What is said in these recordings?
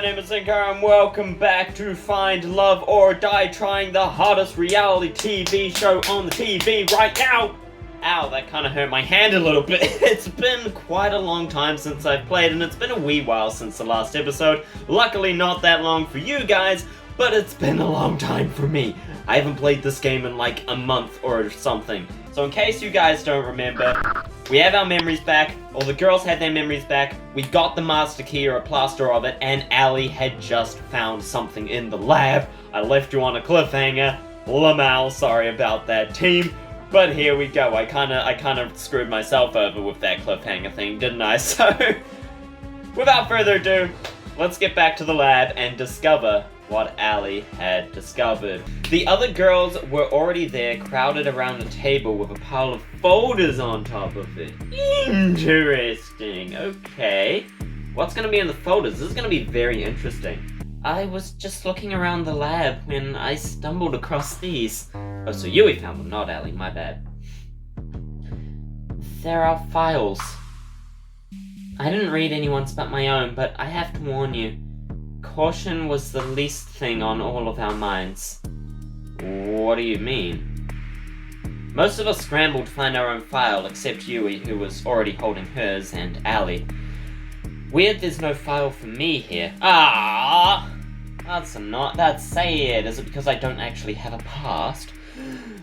name is Senkara and welcome back to Find Love or Die, trying the hardest reality TV show on the TV right now! Ow, that kind of hurt my hand a little bit. It's been quite a long time since I've played, and it's been a wee while since the last episode. Luckily not that long for you guys, but it's been a long time for me. I haven't played this game in like a month or something. So in case you guys don't remember, we have our memories back, or the girls had their memories back, we got the master key or a plaster of it, and Allie had just found something in the lab. I left you on a cliffhanger. Lamau, sorry about that, team. But here we go. I kinda screwed myself over with that cliffhanger thing, didn't I? So, without further ado, let's get back to the lab and discover what Allie had discovered. The other girls were already there, crowded around a table with a pile of folders on top of it. Interesting. Okay. What's gonna be in the folders? This is gonna be very interesting. I was just looking around the lab when I stumbled across these. Oh, so Yui found them, not Allie, my bad. There are files. I didn't read anyone's but my own, but I have to warn you. Caution was the least thing on all of our minds. What do you mean? Most of us scrambled to find our own file, except Yui, who was already holding hers, and Allie. Weird there's no file for me here. Ah! That's sad. Is it because I don't actually have a past?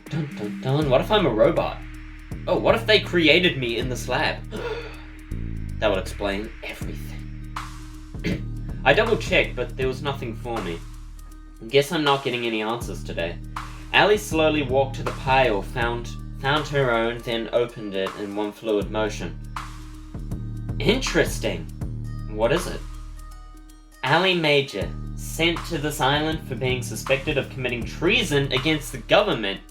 Dun dun dun. What if I'm a robot? Oh, what if they created me in this lab? That would explain everything. I double checked, but there was nothing for me. Guess I'm not getting any answers today. Allie slowly walked to the pile, found her own, then opened it in one fluid motion. Interesting. What is it? Allie Major, sent to this island for being suspected of committing treason against the government.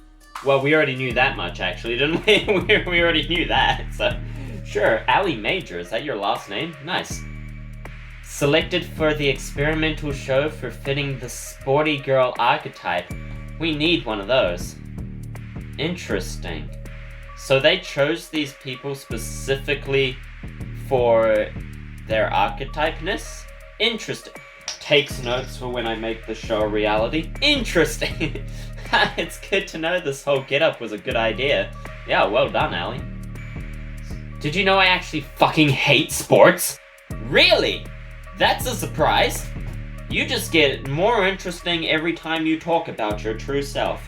Well, we already knew that much, actually, didn't we? We already knew that, so... Sure, Allie Major, is that your last name? Nice. Selected for the experimental show for fitting the sporty girl archetype. We need one of those. Interesting. So they chose these people specifically for their archetypeness? Interesting. Takes notes for when I make the show a reality. Interesting. It's good to know this whole getup was a good idea. Yeah, well done, Allie. Did you know I actually fucking hate sports? Really? That's a surprise. You just get more interesting every time you talk about your true self.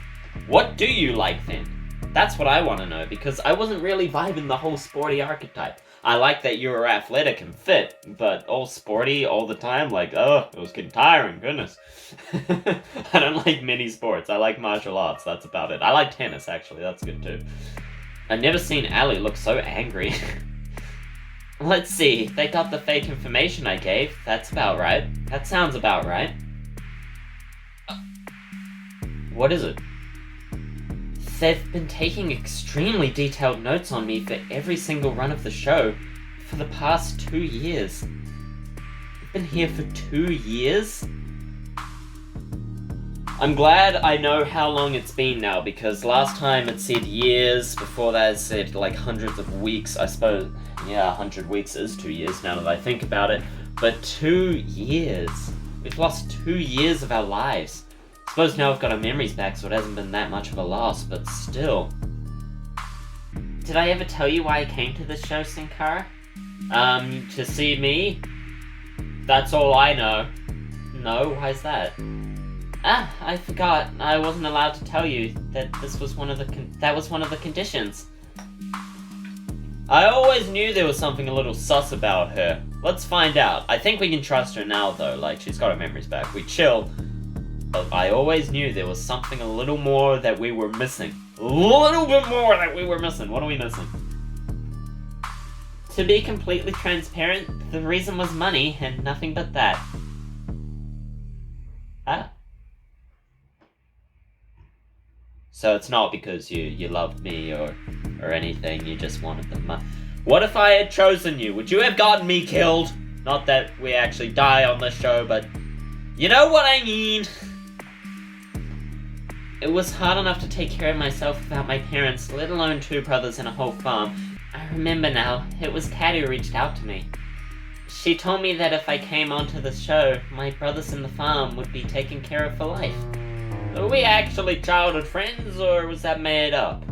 What do you like then? That's what I want to know, because I wasn't really vibing the whole sporty archetype. I like that you were athletic and fit, but all sporty all the time, like, oh, it was getting tiring, goodness. I don't like many sports. I like martial arts, that's about it. I like tennis, actually, that's good too. I've never seen Allie look so angry. Let's see, they got the fake information I gave. That's about right. That sounds about right. What is it? They've been taking extremely detailed notes on me for every single run of the show for the past 2 years. I've been here for 2 years? I'm glad I know how long it's been now, because last time it said years, before that it said like hundreds of weeks, I suppose. Yeah, 100 weeks is 2 years now that I think about it. But 2 years. We've lost 2 years of our lives. I suppose now we've got our memories back, so it hasn't been that much of a loss, but still. Did I ever tell you why I came to this show, Senkara? To see me? That's all I know. No, why's that? Ah, I forgot. I wasn't allowed to tell you that this was one of the conditions. I always knew there was something a little sus about her. Let's find out. I think we can trust her now, though. Like, she's got her memories back. We chill. But I always knew there was something a little more that we were missing. A little bit more that we were missing. What are we missing? To be completely transparent, the reason was money, and nothing but that. Ah. So it's not because you loved me or anything, you just wanted the money. What if I had chosen you? Would you have gotten me killed? Not that we actually die on this show, but you know what I mean. It was hard enough to take care of myself without my parents, let alone 2 brothers and a whole farm. I remember now, it was Kat who reached out to me. She told me that if I came onto the show, my brothers in the farm would be taken care of for life. Are we actually childhood friends, or was that made up?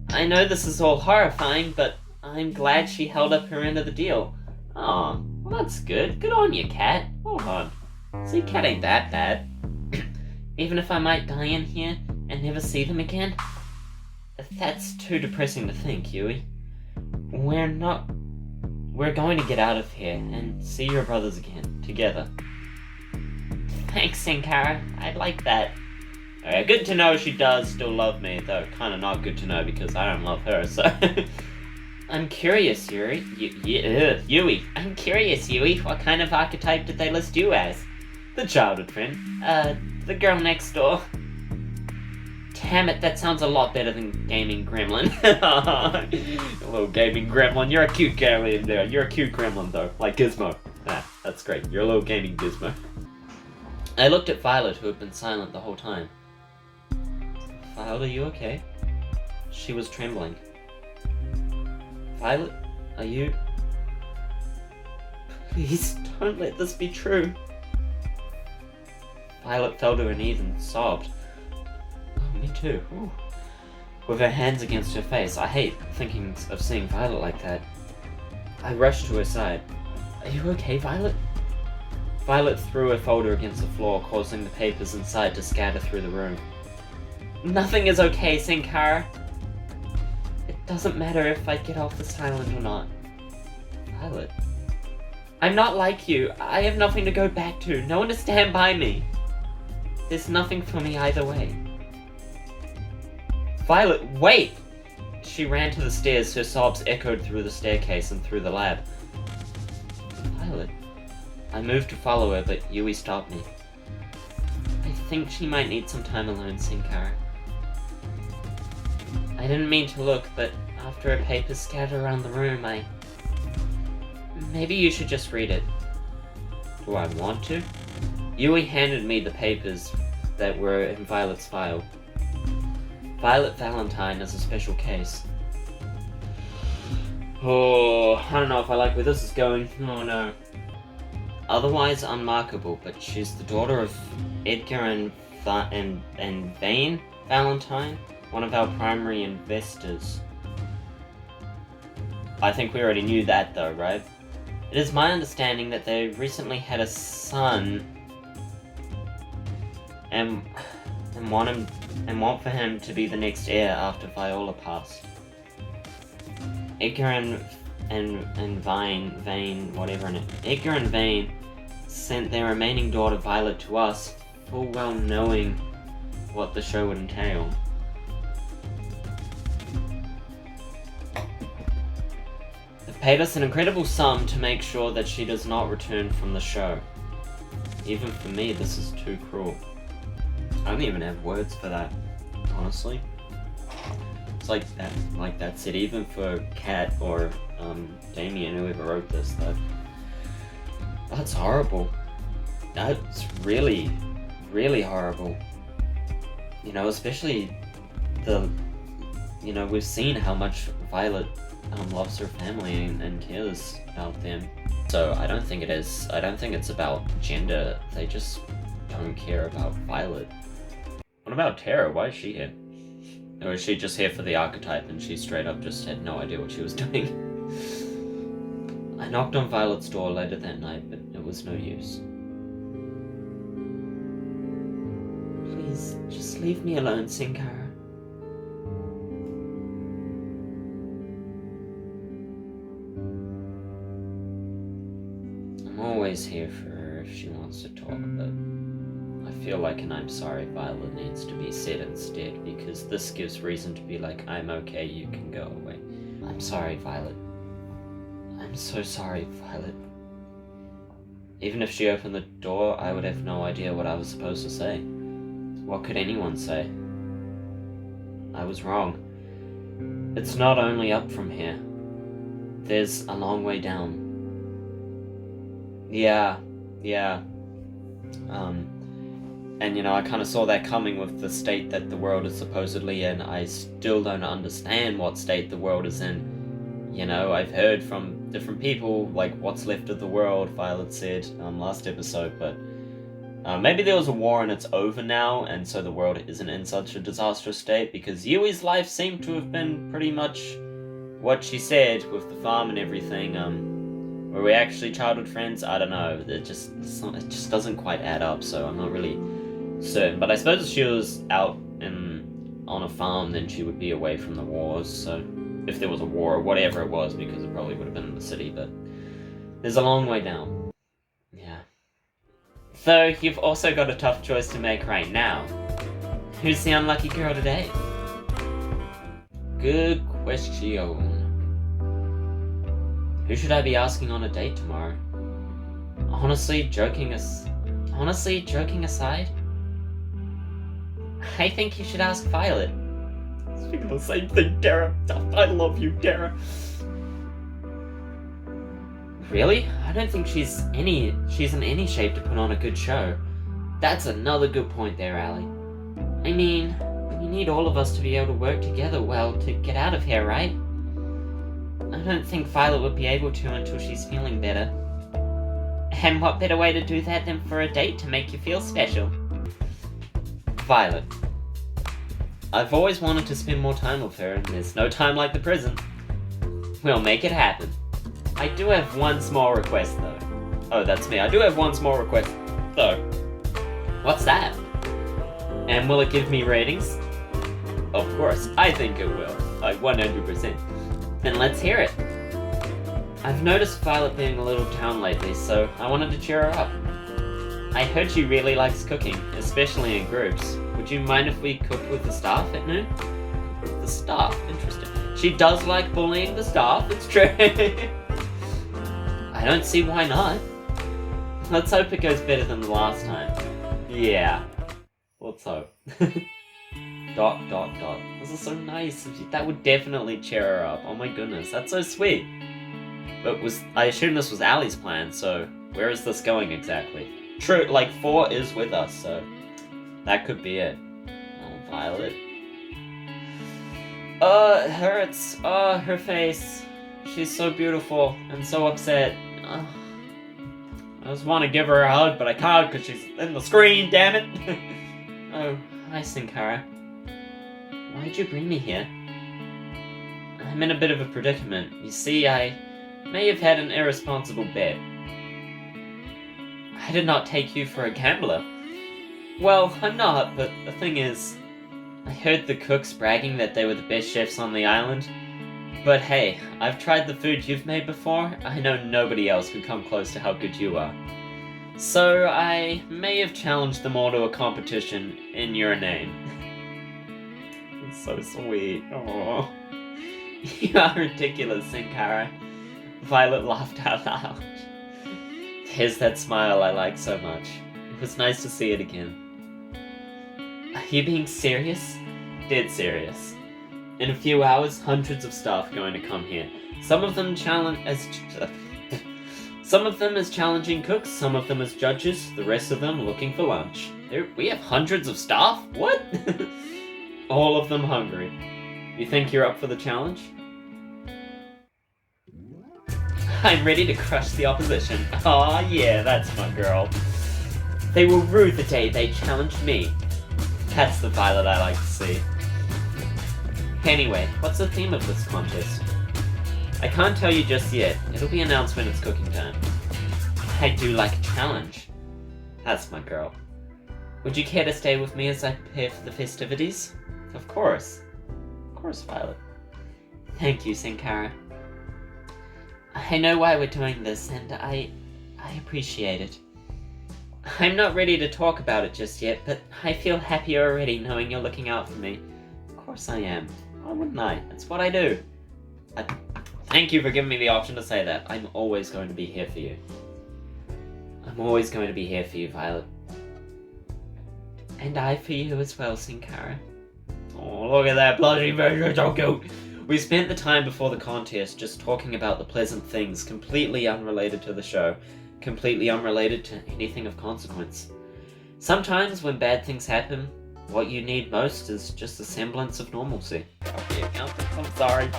I know this is all horrifying, but I'm glad she held up her end of the deal. Aw, well that's good. Good on you, Cat. Hold on. See, Cat ain't that bad. Even if I might die in here and never see them again? That's too depressing to think, Yui. We're going to get out of here and see your brothers again, together. Thanks, Senkara. I'd like that. Alright, good to know she does still love me, though kinda not good to know because I don't love her, so... I'm curious, Yui. Yui. I'm curious, Yui. What kind of archetype did they list you as? The childhood friend. The girl next door. Damn it, that sounds a lot better than gaming gremlin. A little gaming gremlin. You're a cute girl in there. You're a cute gremlin, though. Like Gizmo. Ah, that's great. You're a little gaming Gizmo. I looked at Violet, who had been silent the whole time. Violet, are you okay? She was trembling. Violet, are you... Please, don't let this be true. Violet fell to her knees and sobbed. Oh, me too. Ooh. With her hands against her face. I hate thinking of seeing Violet like that. I rushed to her side. Are you okay, Violet? Violet threw her folder against the floor, causing the papers inside to scatter through the room. Nothing is okay, Senkara. It doesn't matter if I get off this island or not. Violet. I'm not like you. I have nothing to go back to. No one to stand by me. There's nothing for me either way. Violet, wait! She ran to the stairs, her sobs echoed through the staircase and through the lab. Violet. I moved to follow her, but Yui stopped me. I think she might need some time alone, Senkara. I didn't mean to look, but after her papers scattered around the room, Maybe you should just read it. Do I want to? Yui handed me the papers that were in Violet's file. Violet Valentine is a special case. Oh, I don't know if I like where this is going. Oh no. Otherwise unmarkable, but she's the daughter of Edgar and Vane Valentine, one of our primary investors. I think we already knew that though, right? It is my understanding that they recently had a son and want for him to be the next heir after Viola passed. Edgar and Vane, whatever, Edgar and Vane sent their remaining daughter Violet to us, full well knowing what the show would entail. They've paid us an incredible sum to make sure that she does not return from the show. Even for me, this is too cruel. I don't even have words for that, honestly. It's like that said, even for Kat or Damien, whoever wrote this, that's horrible. That's really, really horrible. You know, especially we've seen how much Violet loves her family and cares about them. So I don't think it's about gender. They just don't care about Violet. What about Tara? Why is she here? Or is she just here for the archetype and she straight up just had no idea what she was doing? I knocked on Violet's door later that night, but it was no use. Please, just leave me alone, Senkara. I'm always here for her if she wants to talk, but I feel like an I'm sorry Violet needs to be said instead, because this gives reason to be like, I'm okay, you can go away. I'm sorry, Violet. I'm so sorry, Violet. Even if she opened the door, I would have no idea what I was supposed to say. What could anyone say? I was wrong. It's not only up from here. There's a long way down. Yeah. And I kind of saw that coming with the state that the world is supposedly in. I still don't understand what state the world is in. You know, I've heard from different people, like, what's left of the world, Violet said, last episode, but maybe there was a war and it's over now, and so the world isn't in such a disastrous state, because Yui's life seemed to have been pretty much what she said with the farm and everything. Were we actually childhood friends? I don't know. It just doesn't quite add up, so I'm not really certain. But I suppose if she was out on a farm, then she would be away from the wars, so if there was a war or whatever it was, because it probably would have been in the city, but there's a long way down. Yeah. Though, you've also got a tough choice to make right now. Who's the unlucky girl today? Good question. Who should I be asking on a date tomorrow? Honestly, joking aside, I think you should ask Violet. Speaking the same thing, Dara. I love you, Dara. Really? I don't think she's in any shape to put on a good show. That's another good point there, Allie. I mean, we need all of us to be able to work together well to get out of here, right? I don't think Violet would be able to until she's feeling better. And what better way to do that than for a date to make you feel special? Violet. I've always wanted to spend more time with her, and there's no time like the present. We'll make it happen. I do have one small request, though. Oh, that's me. I do have one small request, though. What's that? And will it give me ratings? Of course, I think it will. 100%. Then let's hear it. I've noticed Violet being a little down lately, so I wanted to cheer her up. I heard she really likes cooking, especially in groups. Would you mind if we cooked with the staff at noon? The staff? Interesting. She does like bullying the staff, it's true. I don't see why not. Let's hope it goes better than the last time. Yeah. Let's hope. ... This is so nice of you. That would definitely cheer her up. Oh my goodness, that's so sweet. But I assume this was Allie's plan, so where is this going exactly? True, like 4 is with us, so that could be it. Oh, Violet. It hurts. Her face. She's so beautiful and so upset. I just want to give her a hug, but I can't because she's in the screen, damn it. Oh, hi, Senkara. Why'd you bring me here? I'm in a bit of a predicament. You see, I may have had an irresponsible bet. I did not take you for a gambler. Well, I'm not, but the thing is, I heard the cooks bragging that they were the best chefs on the island. But hey, I've tried the food you've made before. I know nobody else could come close to how good you are. So I may have challenged them all to a competition in your name. It's so sweet. Aww. You are ridiculous, Senkara. Violet laughed out loud. There's that smile I like so much. It was nice to see it again. Are you being serious? Dead serious. In a few hours, hundreds of staff are going to come here. Some of them as challenging cooks, some of them as judges, the rest of them looking for lunch. We have hundreds of staff? What? All of them hungry. You think you're up for the challenge? I'm ready to crush the opposition. Aw, yeah, that's my girl. They will rue the day they challenged me. That's the Violet I like to see. Anyway, what's the theme of this contest? I can't tell you just yet. It'll be announced when it's cooking time. I do like a challenge. That's my girl. Would you care to stay with me as I prepare for the festivities? Of course. Of course, Violet. Thank you, Senkara. I know why we're doing this, and I appreciate it. I'm not ready to talk about it just yet, but I feel happier already knowing you're looking out for me. Of course I am. Why wouldn't I? That's what I do. Thank you for giving me the option to say that. I'm always going to be here for you. I'm always going to be here for you, Violet. And I for you as well, Senkara. Oh, look at that blushing version, so cute. We spent the time before the contest just talking about the pleasant things, completely unrelated to the show, completely unrelated to anything of consequence. Sometimes when bad things happen, What you need most is just a semblance of normalcy. Okay, accountant, I'm sorry.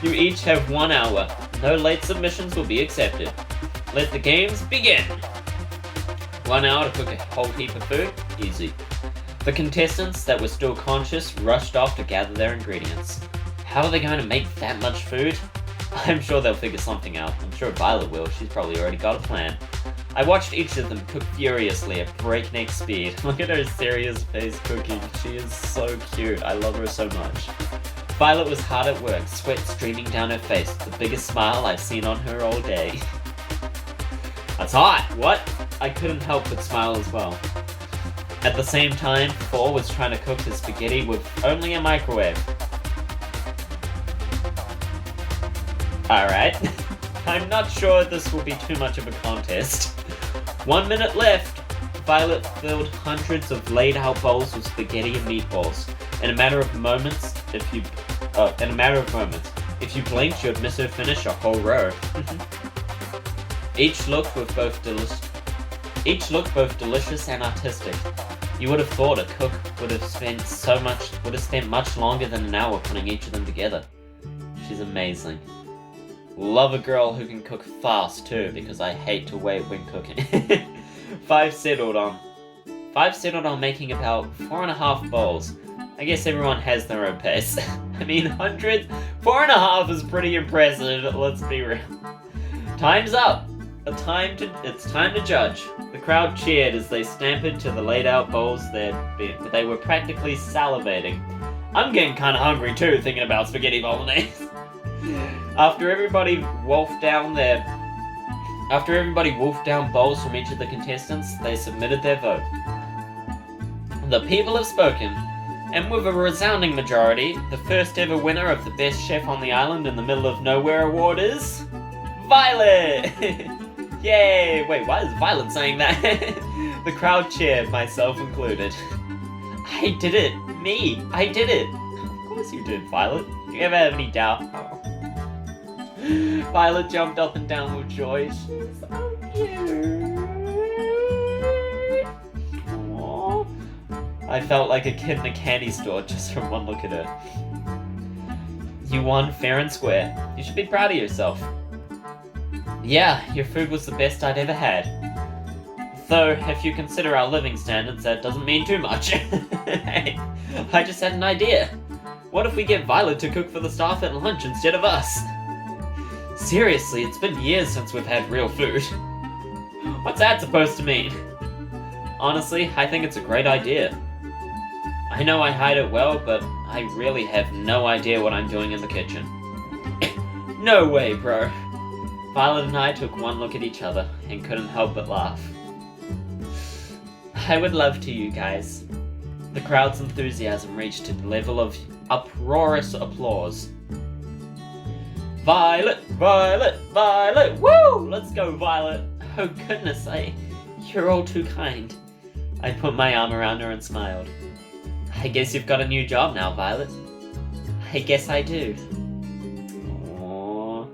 You each have 1 hour. No late submissions will be accepted. Let the games begin. 1 hour to cook a whole heap of food? Easy. The contestants that were still conscious rushed off to gather their ingredients. How are they going to make that much food? I'm sure they'll figure something out. I'm sure Violet will. She's probably already got a plan. I watched each of them cook furiously at breakneck speed. Look at her serious face cooking. She is so cute. I love her so much. Violet was hard at work, sweat streaming down her face, the biggest smile I've seen on her all day. That's hot! What? I couldn't help but smile as well. At the same time, Thor was trying to cook his spaghetti with only a microwave. Alright. I'm not sure this will be too much of a contest. 1 minute left. Violet filled hundreds of laid out bowls with spaghetti and meatballs. In a matter of moments, if you blinked, you'd miss her finish a whole row. Each looked both delicious and artistic. You would have thought a cook would have spent much longer than an hour putting each of them together. She's amazing. Love a girl who can cook fast too, because I hate to wait when cooking. 5 settled on making about 4.5 bowls. I guess everyone has their own pace. I mean, hundreds? 4.5 is pretty impressive, let's be real. Time's up! It's time to judge. The crowd cheered as they stamped to the laid out bowls but they were practically salivating. I'm getting kinda hungry too, thinking about spaghetti bolognese. After everybody wolfed down bowls from each of the contestants, they submitted their vote. The people have spoken, and with a resounding majority, the first ever winner of the Best Chef on the Island in the Middle of Nowhere award is... Violet! Yay! Wait, why is Violet saying that? The crowd cheered, myself included. I did it! Me! I did it! Of course you did, Violet. Do you ever have any doubt? Oh. Violet jumped up and down with joy. She's so cute. Aww. I felt like a kid in a candy store just from one look at her. You won fair and square. You should be proud of yourself. Yeah, your food was the best I'd ever had. Though, if you consider our living standards, that doesn't mean too much. Hey, I just had an idea. What if we get Violet to cook for the staff at lunch instead of us? Seriously, it's been years since we've had real food. What's that supposed to mean? Honestly, I think it's a great idea. I know I hide it well, but I really have no idea what I'm doing in the kitchen. No way, bro. Violet and I took one look at each other and couldn't help but laugh. I would love to, you guys. The crowd's enthusiasm reached a level of uproarious applause. Violet, Violet, Violet, woo! Let's go, Violet. Oh goodness, you're all too kind. I put my arm around her and smiled. I guess you've got a new job now, Violet. I guess I do. Aww.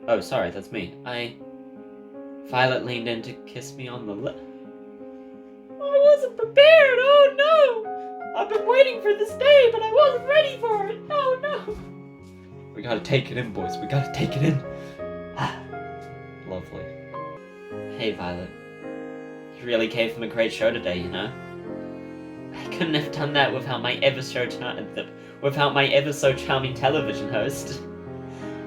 Oh, sorry, that's me. Violet leaned in to kiss me on the lip. I wasn't prepared, oh no! I've been waiting for this day, but I wasn't ready for it, oh no! We gotta take it in, boys, we gotta take it in. Lovely. Hey, Violet. You really gave them a great show today, you know? I couldn't have done that without my ever so charming television host.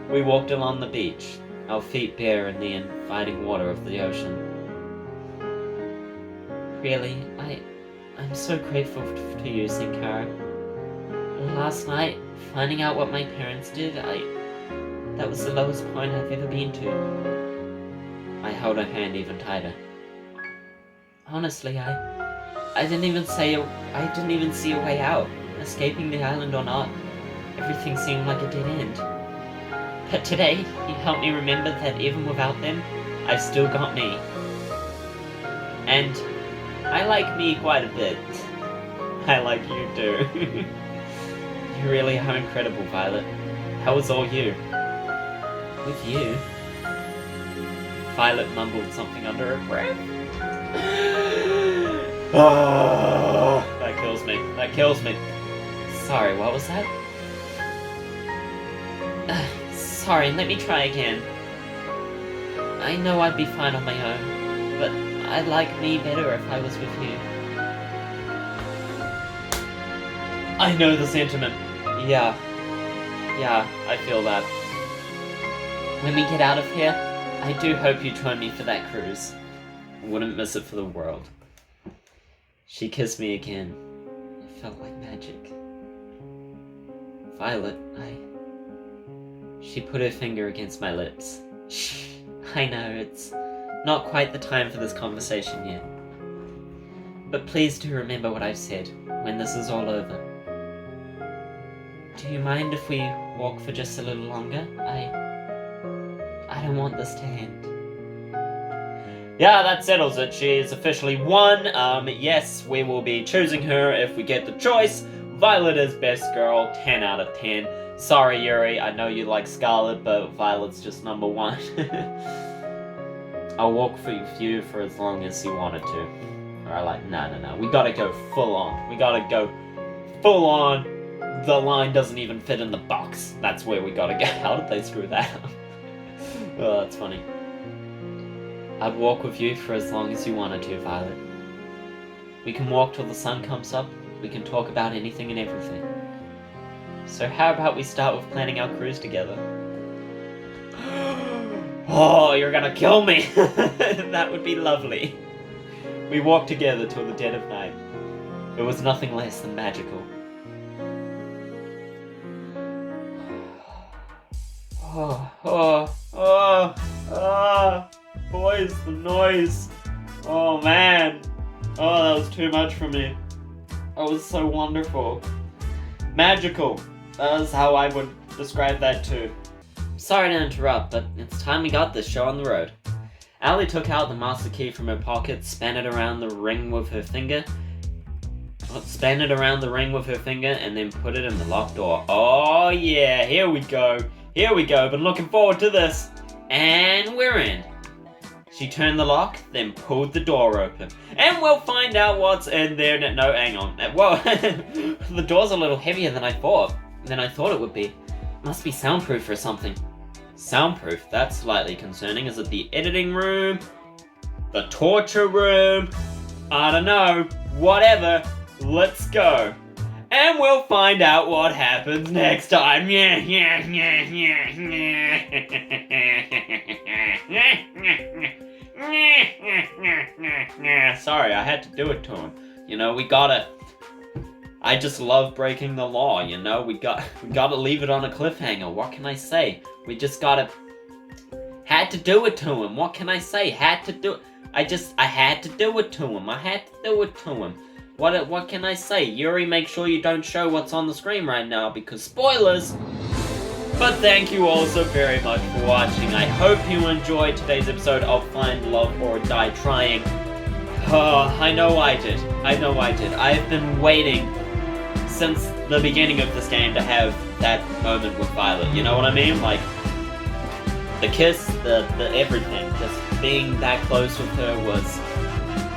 We walked along the beach, our feet bare in the inviting water of the ocean. Really, I'm so grateful to you, Senkara. Last night, finding out what my parents did, that was the lowest point I've ever been to. I held her hand even tighter. Honestly, I didn't even see a way out. Escaping the island or not, everything seemed like a dead end. But today, you helped me remember that even without them, I've still got me. And I like me quite a bit. I like you too. You really are incredible, Violet. How was all you? With you? Violet mumbled something under her breath. me. That kills me. Sorry, what was that? Sorry, let me try again. I know I'd be fine on my own, but I'd like me better if I was with you. I know the sentiment. Yeah, I feel that. When we get out of here, I do hope you join me for that cruise. I wouldn't miss it for the world. She kissed me again. It felt like magic. Violet, She put her finger against my lips. Shh, I know, it's not quite the time for this conversation yet. But please do remember what I've said when this is all over. Do you mind if we walk for just a little longer? I don't want this to end. Yeah, that settles it. She is officially won. Yes, we will be choosing her if we get the choice. Violet is best girl, 10 out of 10. Sorry, Yuri, I know you like Scarlet, but Violet's just number 1. I'll walk for you for as long as you wanted to. Or no. We gotta go full on. We gotta go full on. The line doesn't even fit in the box. That's where we gotta go. How did they screw that up? Oh, that's funny. I'd walk with you for as long as you wanted to, Violet. We can walk till the sun comes up. We can talk about anything and everything. So how about we start with planning our cruise together? Oh, you're gonna kill me! That would be lovely. We walked together till the dead of night. It was nothing less than magical. Boys, the noise. Oh man. Oh, that was too much for me. That was so wonderful. Magical. That is how I would describe that too. Sorry to interrupt, but it's time we got this show on the road. Allie took out the master key from her pocket, span it around the ring with her finger, and then put it in the locked door. Oh yeah, here we go. Been looking forward to this. And we're in. She turned the lock, then pulled the door open. And we'll find out what's in there. No, hang on. Whoa, the door's a little heavier than I thought it would be. Must be soundproof or something. Soundproof? That's slightly concerning. Is it the editing room? The torture room? I don't know. Whatever. Let's go. And we'll find out what happens next time. Sorry, I had to do it to him. You know, I just love breaking the law, you know? We gotta leave it on a cliffhanger. What can I say? We just had to do it to him. What can I say? Had to do it. I had to do it to him. What can I say? Yuri, make sure you don't show what's on the screen right now, because spoilers! But thank you all so very much for watching. I hope you enjoyed today's episode of Find Love or Die Trying. Oh, I know I did. I've been waiting since the beginning of this game to have that moment with Violet. You know what I mean? Like, the kiss, the everything. Just being that close with her was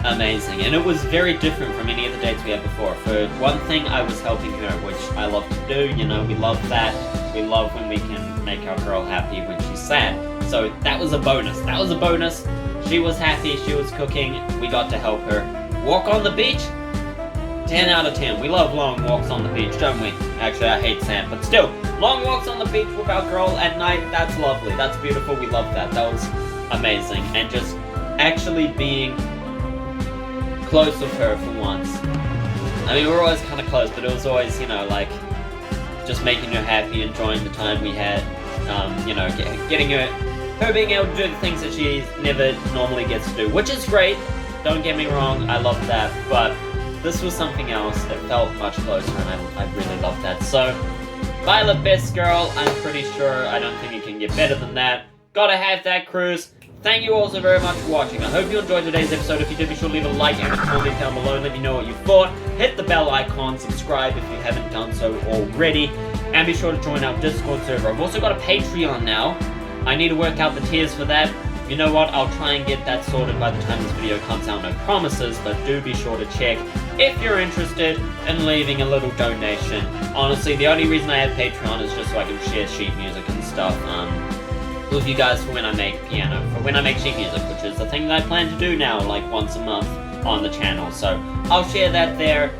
amazing, and it was very different from any of the dates we had before. For one thing, I was helping her, which I love to do. You know, we love that. We love when we can make our girl happy when she's sad. So that was a bonus. She was happy, she was cooking, we got to help her. Walk on the beach? 10 out of 10. We love long walks on the beach, don't we? Actually, I hate sand, but still. Long walks on the beach with our girl at night, that's lovely. That's beautiful, we love that. That was amazing. And just actually being close with her for once. I mean, we were always kind of close, but it was always, you know, like, just making her happy, enjoying the time we had, you know, getting her being able to do the things that she never normally gets to do, which is great, don't get me wrong, I love that, but this was something else that felt much closer, and I really love that. So, Violet, best girl, I'm pretty sure, I don't think it can get better than that. Gotta have that cruise. Thank you all so very much for watching. I hope you enjoyed today's episode. If you did, be sure to leave a like and a comment down below. Let me know what you thought. Hit the bell icon, subscribe if you haven't done so already, and be sure to join our Discord server. I've also got a Patreon now. I need to work out the tiers for that. You know what, I'll try and get that sorted by the time this video comes out, no promises, but do be sure to check if you're interested in leaving a little donation. Honestly, the only reason I have Patreon is just so I can share sheet music and stuff with you guys for when I make for when I make sheet music, which is the thing that I plan to do now, like once a month on the channel. So I'll share that there.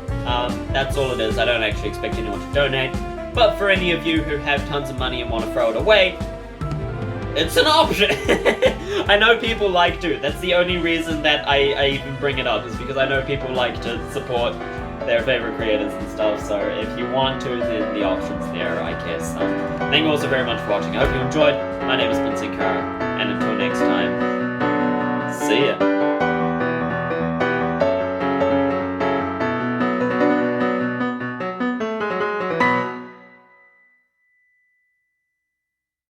That's all it is. I don't actually expect anyone to donate, but for any of you who have tons of money and want to throw it away, it's an option. I know people like to. That's the only reason that I even bring it up, is because I know people like to support their favorite creators and stuff. So if you want to, then the option's there, I guess. Thank you all so very much for watching. I hope you enjoyed. My name has been Senkara, and until next time, see ya.